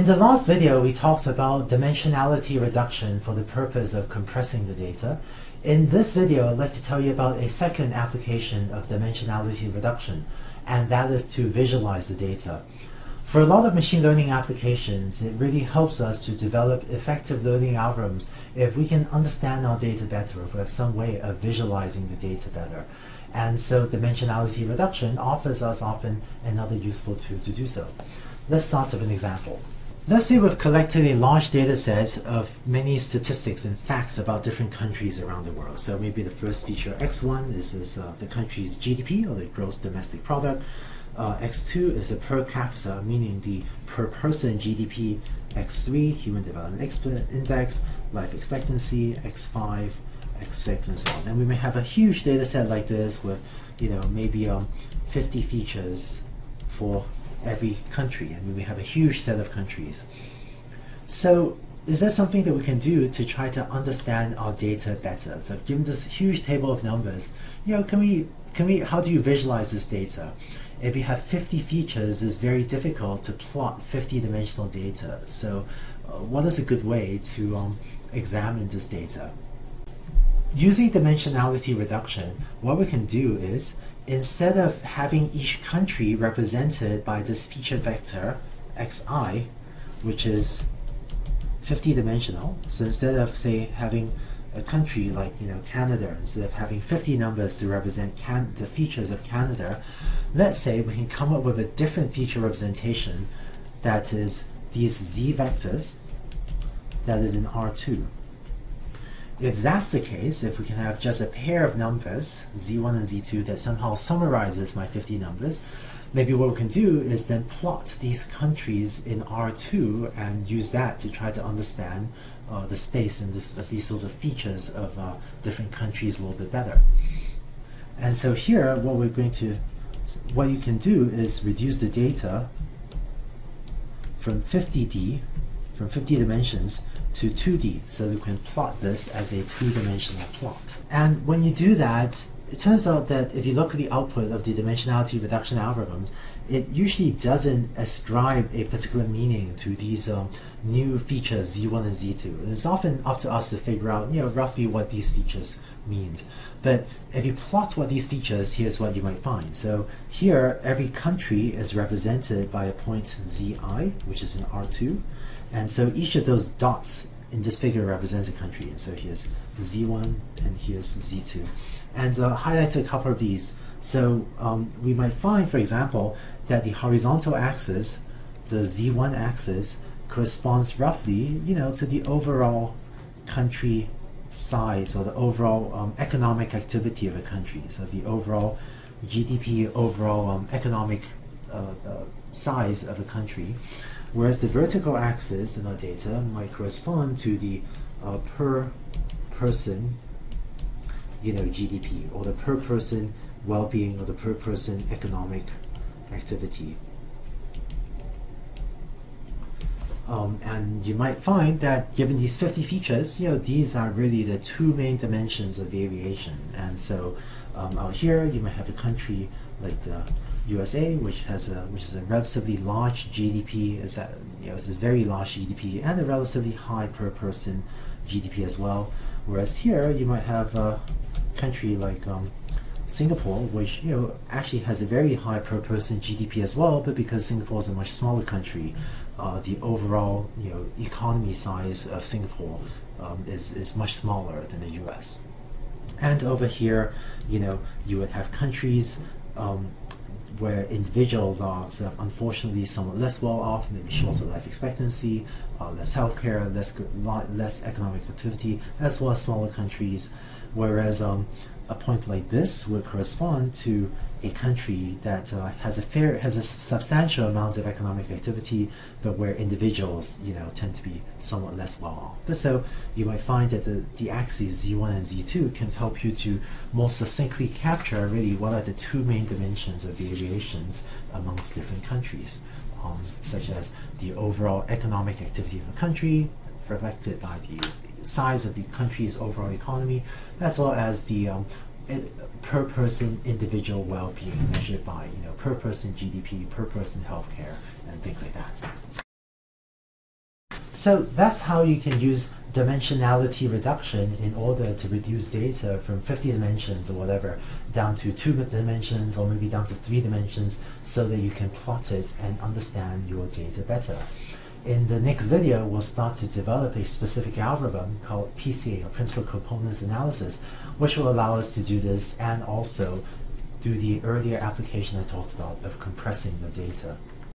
In the last video, we talked about dimensionality reduction for the purpose of compressing the data. In this video, I'd like to tell you about a second application of dimensionality reduction, and that is to visualize the data. For a lot of machine learning applications, it really helps us to develop effective learning algorithms if we can understand our data better, if we have some way of visualizing the data better. And so dimensionality reduction offers us often another useful tool to do so. Let's start with an example. Let's say we've collected a large data set of many statistics and facts about different countries around the world. So maybe the first feature X1 is the country's GDP, or the gross domestic product. X2 is the per capita, meaning the per person GDP. X3, human development index, life expectancy. X5, X6, and so on. And we may have a huge data set like this with, maybe 50 features for every country, and we may have a huge set of countries. So is there something that we can do to try to understand our data better? So given this huge table of numbers, how do you visualize this data? If you have 50 features, it's very difficult to plot 50-dimensional data. So what is a good way to examine this data? Using dimensionality reduction, what we can do is, instead of having each country represented by this feature vector xi, which is 50-dimensional, so instead of, say, having a country like Canada, instead of having 50 numbers to represent the features of Canada, let's say we can come up with a different feature representation that is these z vectors that is in R2. If that's the case, if we can have just a pair of numbers, z1 and z2, that somehow summarizes my 50 numbers, maybe what we can do is then plot these countries in R2 and use that to try to understand the space and these sorts of features of different countries a little bit better. And so here, what you can do is reduce the data from 50 dimensions to 2D, so we can plot this as a two-dimensional plot. And when you do that, it turns out that if you look at the output of the dimensionality reduction algorithms, it usually doesn't ascribe a particular meaning to these new features Z1 and Z2. And it's often up to us to figure out, roughly what these features means. But if you plot what these features, here's what you might find. So here, every country is represented by a point Zi, which is in R2. And so each of those dots in this figure represents a country. And so here's Z1 and here's Z2. And highlight a couple of these. So we might find, for example, that the horizontal axis, the Z1 axis, corresponds roughly, to the overall country size, or the overall economic activity of a country. So the overall GDP, overall economic size of a country. Whereas the vertical axis in our data might correspond to the per person GDP, or the per person well-being, or the per person economic activity. And you might find that given these 50 features, these are really the two main dimensions of variation. And so out here, you might have a country like the USA, which is a relatively large GDP, it's a very large GDP, and a relatively high per person GDP as well. Whereas here, you might have a country like Singapore, which actually has a very high per person GDP as well, but because Singapore is a much smaller country, the overall economy size of Singapore is much smaller than the US. And over here, you would have countries where individuals are sort of unfortunately somewhat less well off, maybe shorter life expectancy, less healthcare, less economic activity, as well as smaller countries. Whereas a point like this would correspond to a country that has a substantial amount of economic activity, but where individuals tend to be somewhat less well off. But so you might find that the axes Z1 and Z2 can help you to more succinctly capture really what are the two main dimensions of variations amongst different countries, such as the overall economic activity of a country reflected by the size of the country's overall economy, as well as the per person individual well-being measured by per person GDP, per person healthcare, and things like that. So that's how you can use dimensionality reduction in order to reduce data from 50 dimensions or whatever down to 2 dimensions or maybe down to 3 dimensions so that you can plot it and understand your data better. In the next video, we'll start to develop a specific algorithm called PCA, or Principal Components Analysis, which will allow us to do this and also do the earlier application I talked about of compressing the data.